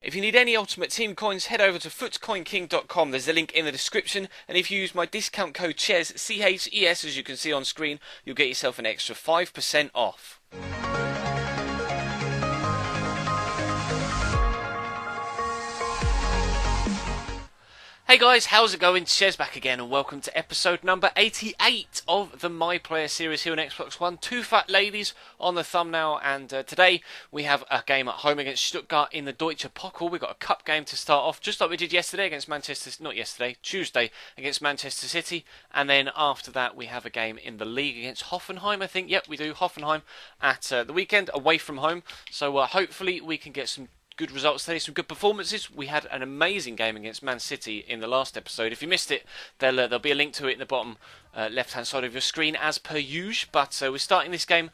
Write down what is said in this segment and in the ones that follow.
If you need any Ultimate Team coins, head over to footscoinking.com. There's a link in the description, and if you use my discount code CHES, CHES, as you can see on screen, you'll get yourself an extra 5% off. Hey guys, how's it going? Chez back again, and welcome to episode number 88 of the My Player series here on Xbox One. Two fat ladies on the thumbnail, and today we have a game at home against Stuttgart in the Deutsche Pokal. We've got a cup game to start off, just like we did yesterday against Tuesday against Manchester City, and then after that we have a game in the league against Hoffenheim, I think. Yep, we do, Hoffenheim at the weekend, away from home, so hopefully we can get some good results today, some good performances. We had an amazing game against Man City in the last episode. If you missed it, there'll be a link to it in the bottom left-hand side of your screen as per usual. But we're starting this game.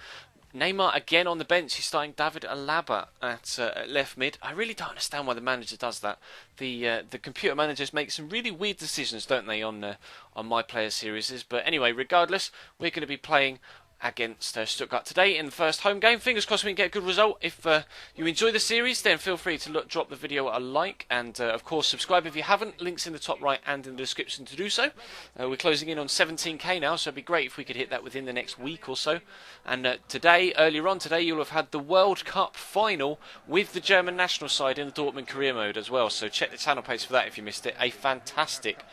Neymar again on the bench. He's starting David Alaba at left mid. I really don't understand why the manager does that. The computer managers make some really weird decisions, don't they, on My Player series. But anyway, regardless, we're going to be playing against Stuttgart today in the first home game. Fingers crossed we can get a good result. If you enjoy the series, then feel free to drop the video a like, and of course subscribe if you haven't. Links in the top right and in the description to do so. We're closing in on 17k now, so it'd be great if we could hit that within the next week or so. And earlier on today, you'll have had the World Cup final with the German national side in the Dortmund career mode as well, so check the channel page for that if you missed it. A fantastic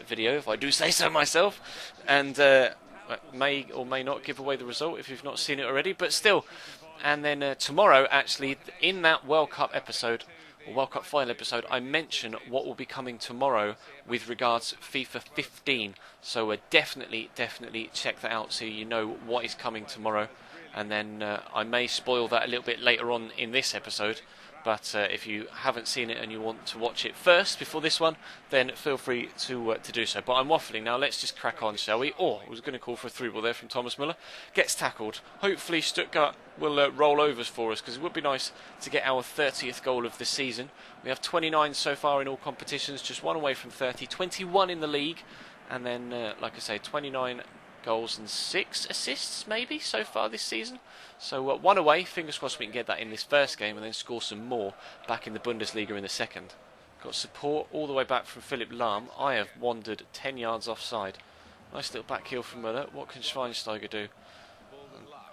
video, if I do say so myself, and may or may not give away the result if you've not seen it already, but still. And then tomorrow, actually, in that World Cup episode, or World Cup final episode, I mention what will be coming tomorrow with regards to FIFA 15. So definitely check that out so you know what is coming tomorrow. And then I may spoil that a little bit later on in this episode. But if you haven't seen it and you want to watch it first before this one, then feel free to do so. But I'm waffling now. Let's just crack on, shall we? I was going to call for a through ball there from Thomas Müller. Gets tackled. Hopefully Stuttgart will roll overs for us, because it would be nice to get our 30th goal of the season. We have 29 so far in all competitions, just one away from 30, 21 in the league, and then, like I say, 29 goals and 6 assists maybe so far this season. So one away. Fingers crossed we can get that in this first game and then score some more back in the Bundesliga in the second. Got support all the way back from Philipp Lahm. I have wandered 10 yards offside. Nice little back heel from Müller. What can Schweinsteiger do?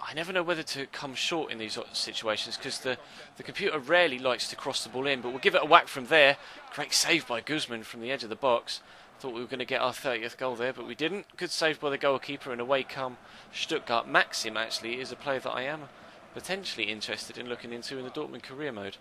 I never know whether to come short in these situations, because the computer rarely likes to cross the ball in, but we'll give it a whack from there. Great save by Guzman from the edge of the box. Thought we were going to get our 30th goal there, but we didn't. Good save by the goalkeeper, and away come Stuttgart. Maxim, actually, is a player that I am potentially interested in looking into in the Dortmund career mode.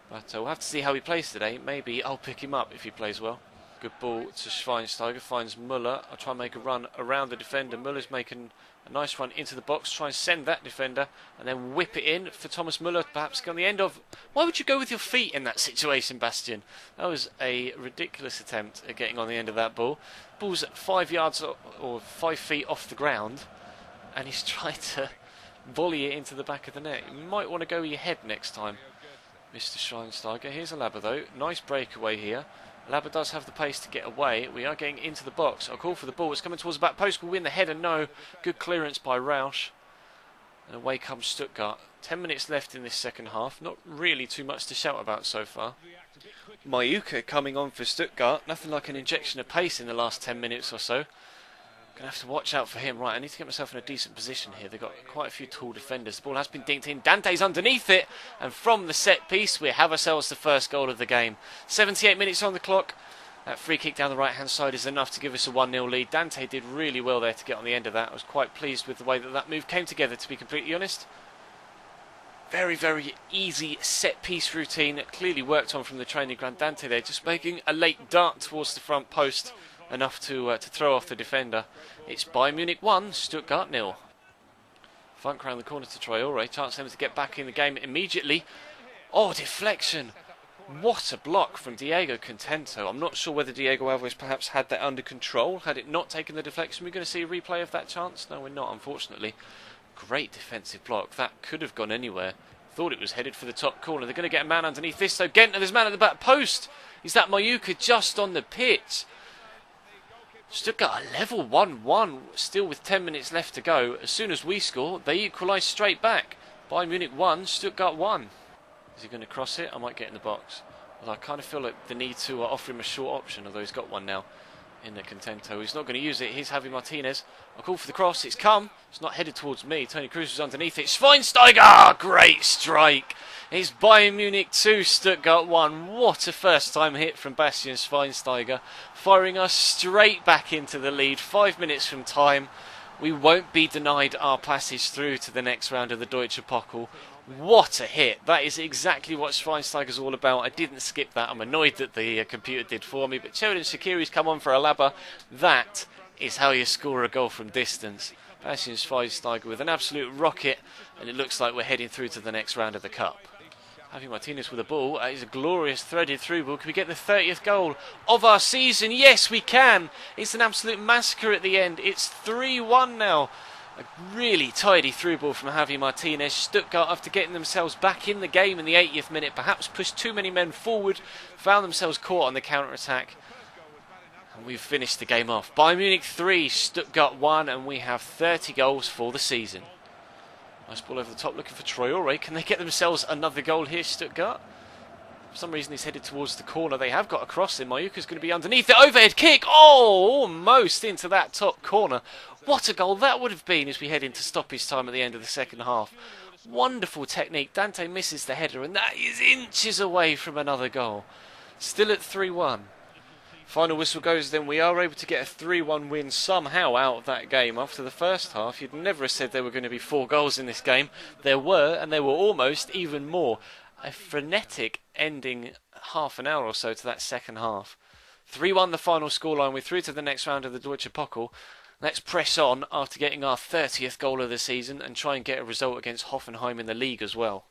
But we'll have to see how he plays today. Maybe I'll pick him up if he plays well. Good ball to Schweinsteiger, finds Müller. I'll try and make a run around the defender. Müller's making a nice run into the box, try and send that defender, and then whip it in for Thomas Müller, perhaps on the end of... Why would you go with your feet in that situation, Bastian? That was a ridiculous attempt at getting on the end of that ball. Ball's 5 yards or 5 feet off the ground, and he's tried to volley it into the back of the net. You might want to go with your head next time, Mr. Schweinsteiger. Here's Alaba though, nice breakaway here. Alaba does have the pace to get away. We are getting into the box. I'll call for the ball. It's coming towards the back post. We'll win the header. No. Good clearance by Rausch. And away comes Stuttgart. 10 minutes left in this second half. Not really too much to shout about so far. Mayuka coming on for Stuttgart. Nothing like an injection of pace in the last 10 minutes or so. Going to have to watch out for him. Right, I need to get myself in a decent position here. They've got quite a few tall defenders. The ball has been dinked in. Dante's underneath it. And from the set piece, we have ourselves the first goal of the game. 78 minutes on the clock. That free kick down the right-hand side is enough to give us a 1-0 lead. Dante did really well there to get on the end of that. I was quite pleased with the way that move came together, to be completely honest. Very easy set-piece routine. It clearly worked on from the training ground. Dante there just making a late dart towards the front post. Enough to throw off the defender. It's Bayern Munich 1, Stuttgart 0. Funk round the corner to Traore. Chance for them to get back in the game immediately. Oh, deflection. What a block from Diego Contento. I'm not sure whether Diego Alves perhaps had that under control. Had it not taken the deflection, we're going to see a replay of that chance? No, we're not, unfortunately. Great defensive block. That could have gone anywhere. Thought it was headed for the top corner. They're going to get a man underneath this, though. Gentner, there's a man at the back post. Is that Mayuka just on the pitch? Stuttgart a level 1-1, still with 10 minutes left to go. As soon as we score, they equalise straight back. Bayern Munich 1, Stuttgart 1. Is he going to cross it? I might get in the box. I kind of feel like the need to offer him a short option, although he's got one now in the Contento. He's not going to use it. Here's Javi Martinez. I call for the cross. It's come. It's not headed towards me. Tony Cruz was underneath it. Schweinsteiger! Great strike. It's Bayern Munich 2, Stuttgart 1. What a first-time hit from Bastian Schweinsteiger, firing us straight back into the lead. 5 minutes from time. We won't be denied our passage through to the next round of the Deutsche Pokal. What a hit. That is exactly what Schweinsteiger's all about. I didn't skip that. I'm annoyed that the computer did for me. But Sheridan Shaqiri's come on for a labber. That is how you score a goal from distance. Bastian Schweinsteiger with an absolute rocket. And it looks like we're heading through to the next round of the Cup. Javi Martinez with the ball. It's a glorious threaded through ball. Can we get the 30th goal of our season? Yes, we can. It's an absolute massacre at the end. It's 3-1 now. A really tidy through ball from Javi Martinez. Stuttgart, after getting themselves back in the game in the 80th minute, perhaps pushed too many men forward, found themselves caught on the counter-attack. And we've finished the game off. Bayern Munich 3, Stuttgart 1, and we have 30 goals for the season. Nice ball over the top, looking for Traore. Can they get themselves another goal here, Stuttgart? For some reason he's headed towards the corner. They have got a cross in. Mayuka's going to be underneath the overhead kick. Oh, almost into that top corner. What a goal that would have been as we head into stoppage time at the end of the second half. Wonderful technique. Dante misses the header, and that is inches away from another goal. Still at 3-1. Final whistle goes, then we are able to get a 3-1 win somehow out of that game. After the first half, you'd never have said there were going to be 4 goals in this game. There were, and there were almost even more. A frenetic ending half an hour or so to that second half. 3-1 the final scoreline. We're through to the next round of the Deutsche Pokal. Let's press on after getting our 30th goal of the season and try and get a result against Hoffenheim in the league as well.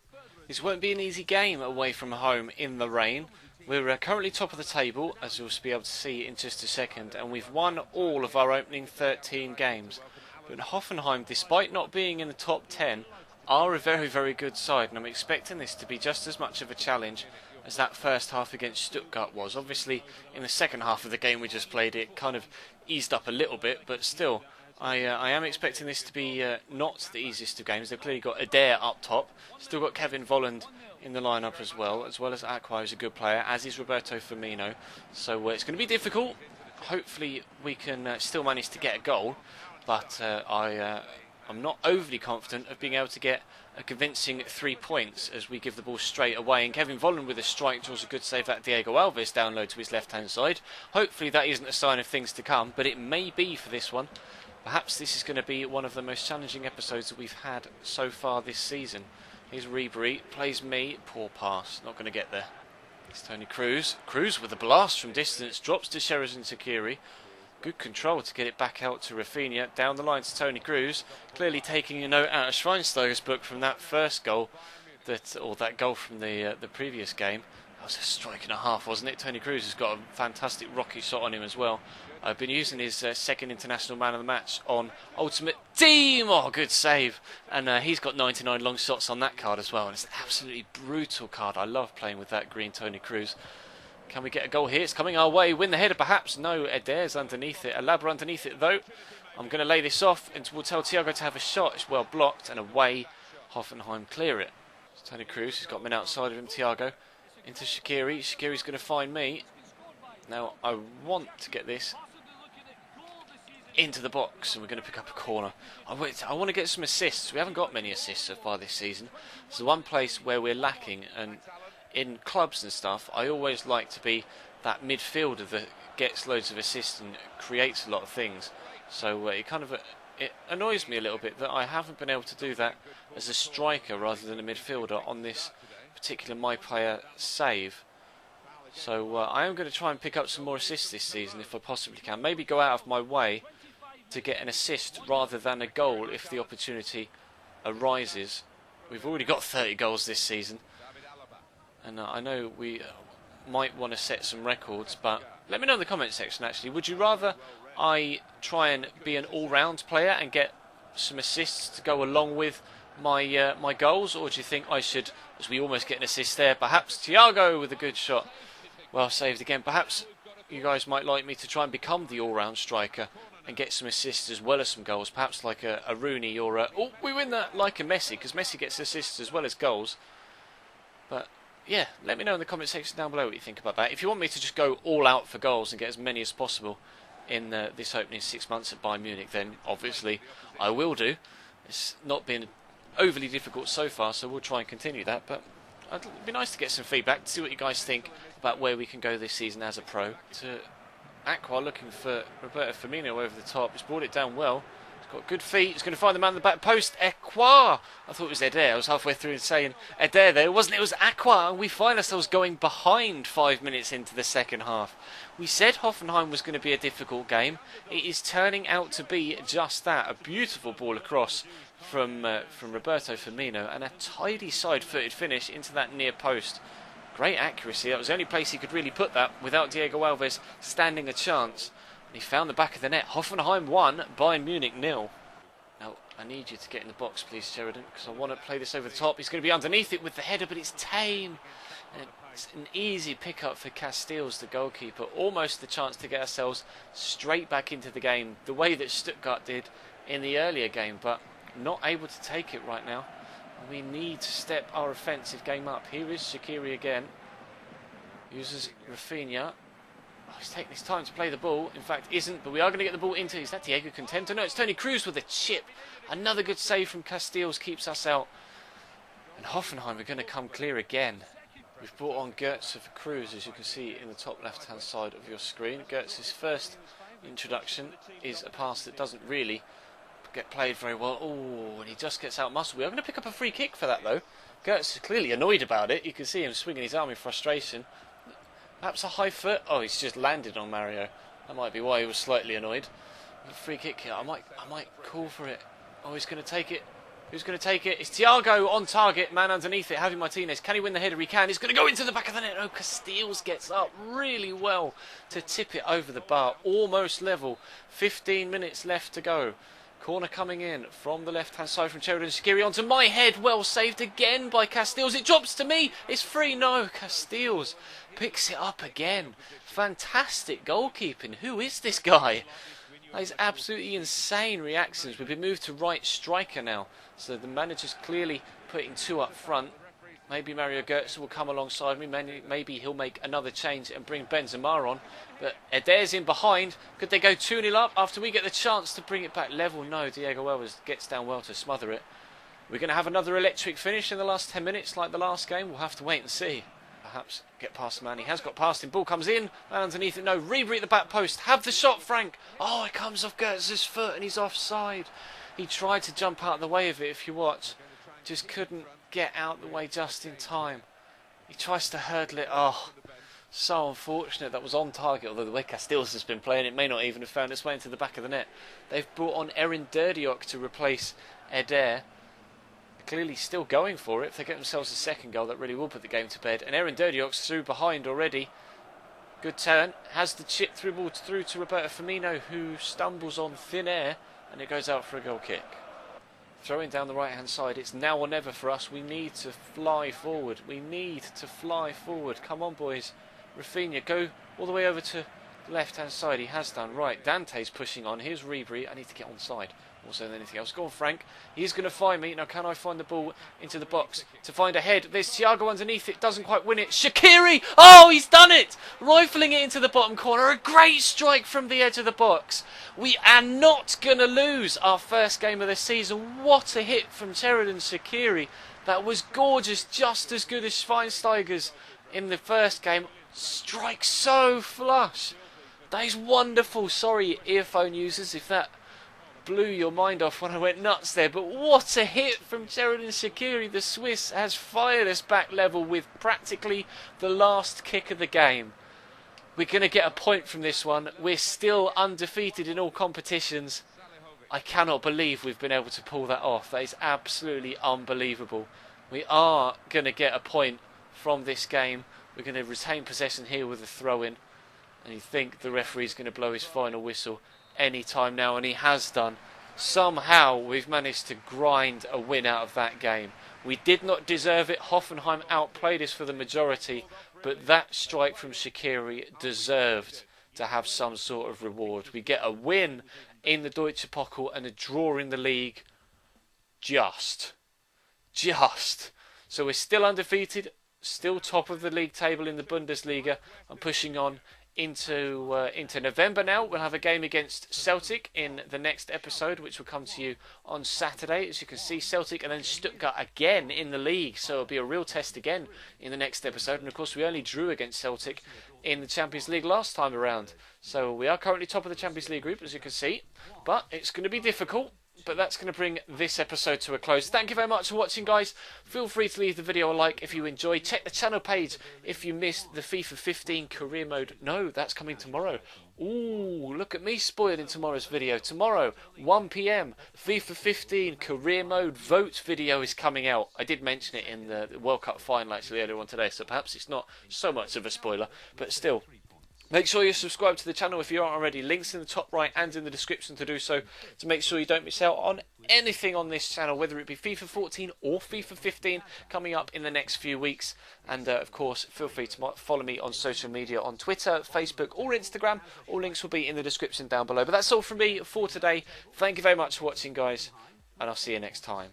This won't be an easy game away from home in the rain. We're currently top of the table, as you'll be able to see in just a second, and we've won all of our opening 13 games. But Hoffenheim, despite not being in the top 10, are a very, very good side, and I'm expecting this to be just as much of a challenge as that first half against Stuttgart was. Obviously, in the second half of the game we just played, it kind of eased up a little bit, but still, I am expecting this to be not the easiest of games. They've clearly got Adair up top, still got Kevin Volland in the lineup as well as Aqua, who's a good player, as is Roberto Firmino. So it's going to be difficult. Hopefully we can still manage to get a goal, but I'm not overly confident of being able to get a convincing 3 points as we give the ball straight away. And Kevin Volland with a strike draws a good save at Diego Alves down low to his left-hand side. Hopefully that isn't a sign of things to come, but it may be for this one. Perhaps this is going to be one of the most challenging episodes that we've had so far this season. Here's Ribery, plays me, poor pass, not going to get there. It's Tony Cruz. Cruz with a blast from distance, drops to Sheridan Shaqiri. Good control to get it back out to Rafinha. Down the line to Tony Cruz. Clearly taking a note out of Schweinsteiger's book from that first goal, that goal from the previous game. That was a strike and a half, wasn't it? Tony Cruz has got a fantastic rocky shot on him as well. I've been using his second international man of the match on Ultimate Team. Oh, good save. And he's got 99 long shots on that card as well. And it's an absolutely brutal card. I love playing with that green Tony Cruz. Can we get a goal here? It's coming our way. Win the header perhaps. No, Adair's underneath it. Alaba underneath it though. I'm going to lay this off and we'll tell Thiago to have a shot. It's well blocked and away. Hoffenheim clear it. It's Tony Cruz. He's got men outside of him. Thiago into Shaqiri. Shaqiri's going to find me. Now I want to get this into the box and we're going to pick up a corner. I want to get some assists. We haven't got many assists so far this season. It's the one place where we're lacking, and in clubs and stuff I always like to be that midfielder that gets loads of assists and creates a lot of things. So it annoys me a little bit that I haven't been able to do that as a striker rather than a midfielder on this particular My Player save. So I am going to try and pick up some more assists this season if I possibly can. Maybe go out of my way to get an assist rather than a goal if the opportunity arises. We've already got 30 goals this season, and I know we might want to set some records, but let me know in the comment section actually. Would you rather I try and be an all-round player and get some assists to go along with my my goals, or do you think I should, as we almost get an assist there, perhaps Thiago with a good shot, well saved again, perhaps you guys might like me to try and become the all-round striker and get some assists as well as some goals, perhaps like a Rooney or a, oh, we win that like a Messi, because Messi gets assists as well as goals. But yeah, let me know in the comment section down below what you think about that. If you want me to just go all out for goals and get as many as possible in this opening 6 months at Bayern Munich, then obviously I will do. It's not been overly difficult so far, so we'll try and continue that. But it'd be nice to get some feedback, to see what you guys think about where we can go this season as a pro. To Aqua looking for Roberto Firmino over the top. He's brought it down well. He's got good feet. He's going to find the man in the back post. Aqua! I thought it was Eder. I was halfway through saying Eder there. It wasn't. It was Aqua. And we find ourselves going behind 5 minutes into the second half. We said Hoffenheim was going to be a difficult game. It is turning out to be just that. A beautiful ball across from Roberto Firmino and a tidy side-footed finish into that near post. Great accuracy. That was the only place he could really put that without Diego Alves standing a chance. And he found the back of the net. Hoffenheim 1, Bayern Munich 0. Now, I need you to get in the box, please, Sheridan, because I want to play this over the top. He's going to be underneath it with the header, but it's tame. And it's an easy pick-up for Castells, the goalkeeper. Almost the chance to get ourselves straight back into the game, the way that Stuttgart did in the earlier game, but not able to take it right now. We need to step our offensive game up. Here is SHAQIRI again. Uses Rafinha. Oh, he's taking his time to play the ball. In fact, isn't, but we are going to get the ball into. Is that Diego Contento? No, it's Tony Cruz with a chip. Another good save from Castells keeps us out. And Hoffenheim are going to come clear again. We've brought on Goetze for Cruz, as you can see in the top left-hand side of your screen. Goetze's first introduction is a pass that doesn't really get played very well. Oh, and he just gets out muscle. We are going to pick up a free kick for that, though. Goetze is clearly annoyed about it. You can see him swinging his arm in frustration. Perhaps a high foot. Oh, he's just landed on Mario. That might be why he was slightly annoyed. A free kick here. I might call for it. Oh, he's going to take it. Who's going to take it? It's Thiago on target. Man underneath it. Javi Martinez. Can he win the header? He can. He's going to go into the back of the net. Oh, Castells gets up really well to tip it over the bar. Almost level. 15 minutes left to go. Corner coming in from the left-hand side from Sheridan SHAQIRI onto my head. Well saved again by Castells. It drops to me. It's free. No, Castells picks it up again. Fantastic goalkeeping. Who is this guy? That is absolutely insane reactions. We've been moved to right striker now. So the manager's clearly putting two up front. Maybe Mario Goetze will come alongside me. Maybe he'll make another change and bring Benzema on. But Eder's in behind. Could they go 2-0 up after we get the chance to bring it back level? No, Diego Alves gets down well to smother it. We're going to have another electric finish in the last 10 minutes like the last game. We'll have to wait and see. Perhaps get past the man. He has got past him. Ball comes in. Man underneath it. No, Ribery at the back post. Have the shot, Frank. Oh, it comes off Goetze's foot and he's offside. He tried to jump out of the way of it, if you watch. Just couldn't get out the way just in time. He tries to hurdle it. Oh, so unfortunate. That was on target, although the way Castells has been playing, it may not even have found its way into the back of the net. They've brought on Erin Derdiok to replace Eder. Clearly still going for it. If they get themselves a second goal, that really will put the game to bed. And Erin Derdiok's through behind already. Good turn. Has the chip through to Roberto Firmino, who stumbles on thin air, and it goes out for a goal kick. Throwing down the right-hand side. It's now or never for us. We need to fly forward. We need to fly forward. Come on, boys. Rafinha, go all the way over to the left-hand side. He has done. Right, Dante's pushing on. Here's Ribery. I need to get on side more so than anything else. Go on, Frank. He's going to find me. Now, can I find the ball into the box to find a head? There's Thiago underneath it. Doesn't quite win it. SHAQIRI! Oh, he's done it! Rifling it into the bottom corner. A great strike from the edge of the box. We are not going to lose our first game of the season. What a hit from Sheridan SHAQIRI. That was gorgeous. Just as good as Schweinsteiger's in the first game. Strike so flush. That is wonderful. Sorry, earphone users, if that blew your mind off when I went nuts there, but what a hit from Sheridan SHAQIRI. The Swiss has fired us back level with practically the last kick of the game. We're going to get a point from this one. We're still undefeated in all competitions. I cannot believe we've been able to pull that off. That is absolutely unbelievable. We are going to get a point from this game. We're going to retain possession here with a throw-in, and you think the referee's going to blow his final whistle any time now, and he has done. Somehow we've managed to grind a win out of that game. We did not deserve it. Hoffenheim outplayed us for the majority, but that strike from SHAQIRI deserved to have some sort of reward. We get a win in the Deutsche Pokal and a draw in the league. Just. So we're still undefeated. still top of the league table in the Bundesliga. I'm pushing on into November now. We'll have a game against Celtic in the next episode, which will come to you on Saturday. As you can see, Celtic and then Stuttgart again in the league, so it'll be a real test again in the next episode. And of course, we only drew against Celtic in the Champions League last time around, so we are currently top of the Champions League group, as you can see, but it's going to be difficult. But that's going to bring this episode to a close. Thank you very much for watching, guys. Feel free to leave the video a like if you enjoyed. Check the channel page if you missed the FIFA 15 career mode. No, that's coming tomorrow. Ooh, look at me spoiling tomorrow's video. Tomorrow, 1 PM, FIFA 15 career mode vote video is coming out. I did mention it in the World Cup final actually earlier on today, so perhaps it's not so much of a spoiler, but still. Make sure you subscribe to the channel if you aren't already. Links in the top right and in the description to do so, to make sure you don't miss out on anything on this channel, whether it be FIFA 14 or FIFA 15 coming up in the next few weeks. And of course, feel free to follow me on social media on Twitter, Facebook or Instagram. All links will be in the description down below. But that's all from me for today. Thank you very much for watching, guys, and I'll see you next time.